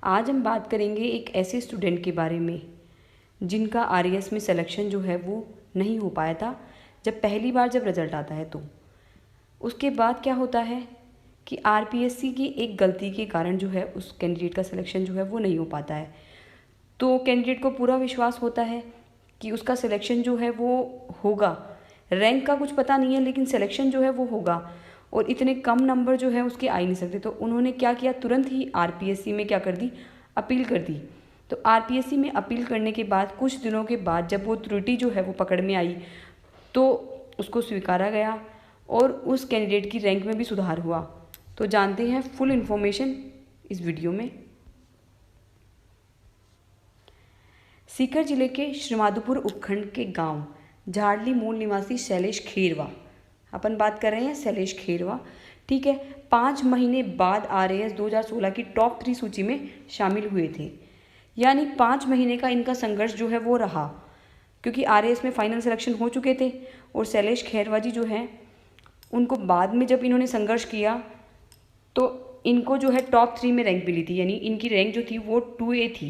आज हम बात करेंगे एक ऐसे स्टूडेंट के बारे में जिनका आरएएस में सिलेक्शन जो है वो नहीं हो पाया था। जब पहली बार जब रिज़ल्ट आता है तो उसके बाद क्या होता है कि आरपीएससी की एक गलती के कारण जो है उस कैंडिडेट का सिलेक्शन जो है वो नहीं हो पाता है। तो कैंडिडेट को पूरा विश्वास होता है कि उसका सिलेक्शन जो है वो होगा। रैंक का कुछ पता नहीं है लेकिन सिलेक्शन जो है वो होगा, और इतने कम नंबर जो है उसके आ ही नहीं सकते। तो उन्होंने क्या किया, तुरंत ही आरपीएससी में क्या कर दी, अपील कर दी। तो आरपीएससी में अपील करने के बाद कुछ दिनों के बाद जब वो त्रुटि जो है वो पकड़ में आई तो उसको स्वीकारा गया और उस कैंडिडेट की रैंक में भी सुधार हुआ। तो जानते हैं फुल इन्फॉर्मेशन इस वीडियो में। सीकर जिले के श्रीमाधोपुर उपखंड के गांव झाड़ली मूल निवासी शैलेश खेरवा, अपन बात कर रहे हैं शैलेश खेरवा, ठीक है, 5 महीने बाद आरएएस 2016 की टॉप 3 सूची में शामिल हुए थे। यानी 5 महीने का इनका संघर्ष जो है वो रहा, क्योंकि आरएएस में फाइनल सिलेक्शन हो चुके थे। और शैलेश खेरवा जी जो हैं उनको बाद में जब इन्होंने संघर्ष किया तो इनको जो है टॉप 3 में रैंक मिली थी। यानी इनकी रैंक जो थी वो 2A थी,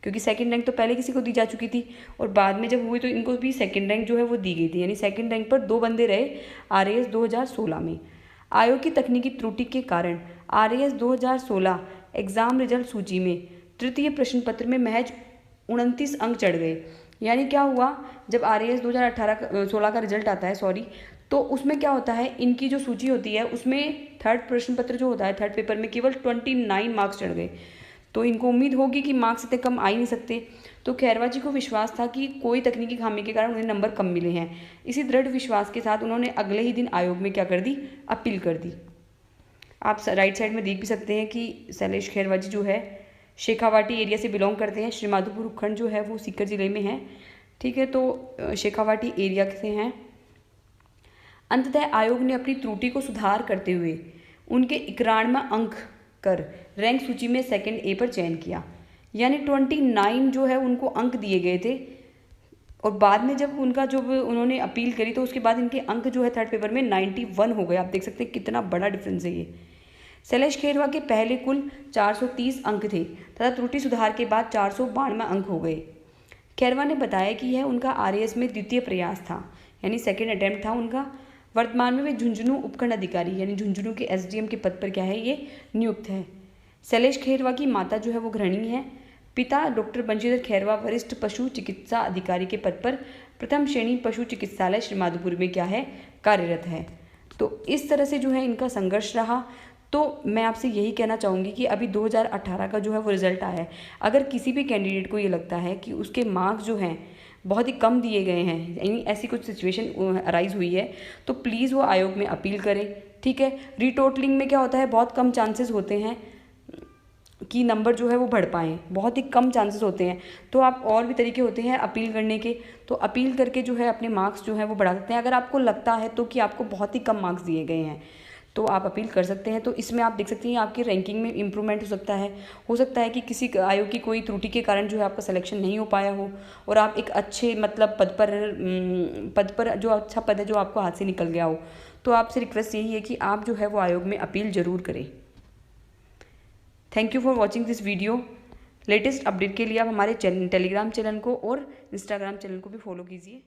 क्योंकि सेकंड रैंक तो पहले किसी को दी जा चुकी थी और बाद में जब हुई तो इनको भी सेकंड रैंक जो है वो दी गई थी। यानी सेकंड रैंक पर 2 बंदे रहे आरएएस 2016 में। आयोग की तकनीकी त्रुटि के कारण आरएएस 2016 एग्ज़ाम रिजल्ट सूची में तृतीय प्रश्न पत्र में महज 29 अंक चढ़ गए। यानी क्या हुआ, जब आरएएस 2016 का रिजल्ट आता है तो उसमें क्या होता है, इनकी जो सूची होती है उसमें थर्ड प्रश्न पत्र जो होता है, थर्ड पेपर में केवल 29 मार्क्स चढ़ गए। तो इनको उम्मीद होगी कि मार्क्स इतने कम आ ही नहीं सकते। तो खेरवा जी को विश्वास था कि कोई तकनीकी खामी के कारण उन्हें नंबर कम मिले हैं। इसी दृढ़ विश्वास के साथ उन्होंने अगले ही दिन आयोग में क्या कर दी, अपील कर दी। आप राइट साइड में देख भी सकते हैं कि शैलेश खेरवा जी जो है शेखावाटी एरिया से बिलोंग करते हैं। श्रीमाधोपुर उपखंड जो है वो सीकर जिले में है, ठीक है, तो शेखावाटी एरिया से हैं। अंततः आयोग ने अपनी त्रुटि को सुधार करते हुए उनके 91 अंक कर रैंक सूची में सेकंड ए पर चयन किया। यानी 29 जो है उनको अंक दिए गए थे, और बाद में जब उन्होंने अपील करी तो उसके बाद इनके अंक जो है थर्ड पेपर में 91 हो गए। आप देख सकते हैं कितना बड़ा डिफरेंस है ये। शैलेश खेरवा के पहले कुल 430 अंक थे तथा त्रुटि सुधार के बाद 492 अंक हो गए। खेरवा ने बताया कि यह उनका आरएएस में द्वितीय प्रयास था, यानी सेकेंड अटेम्प्ट था उनका। वर्तमान में वे झुंझुनू उपखंड अधिकारी यानी झुंझुनू के एसडीएम के पद पर क्या है ये नियुक्त है। शैलेश खेरवा की माता जो है वो गृहिणी है। पिता डॉक्टर बंशीधर खेरवा वरिष्ठ पशु चिकित्सा अधिकारी के पद पर प्रथम श्रेणी पशु चिकित्सालय श्रीमाधोपुर में क्या है कार्यरत है। तो इस तरह से जो है इनका संघर्ष रहा। तो मैं आपसे यही कहना चाहूँगी कि अभी 2018 का जो है वो रिज़ल्ट आया है। अगर किसी भी कैंडिडेट को ये लगता है कि उसके मार्क्स जो हैं बहुत ही कम दिए गए हैं, यानी ऐसी कुछ सिचुएशन अराइज हुई है, तो प्लीज़ वो आयोग में अपील करें, ठीक है। रीटोटलिंग में क्या होता है, बहुत कम चांसेस होते हैं कि नंबर जो है वो बढ़ पाएँ, बहुत ही कम चांसेस होते हैं। तो आप और भी तरीके होते हैं अपील करने के, तो अपील करके जो है अपने मार्क्स जो है वो बढ़ा सकते हैं। अगर आपको लगता है तो कि आपको बहुत ही कम मार्क्स दिए गए हैं तो आप अपील कर सकते हैं। तो इसमें आप देख सकते हैं आपकी रैंकिंग में इम्प्रूवमेंट हो सकता है कि किसी आयोग की कोई त्रुटि के कारण जो है आपका सिलेक्शन नहीं हो पाया हो और आप एक अच्छे मतलब पद पर जो अच्छा पद है जो आपको हाथ से निकल गया हो। तो आपसे रिक्वेस्ट यही है कि आप जो है वो आयोग में अपील ज़रूर करें। Thank you for watching this video. Latest update के लिए आप हमारे टेलीग्राम चैनल को और इंस्टाग्राम चैनल को भी फॉलो कीजिए।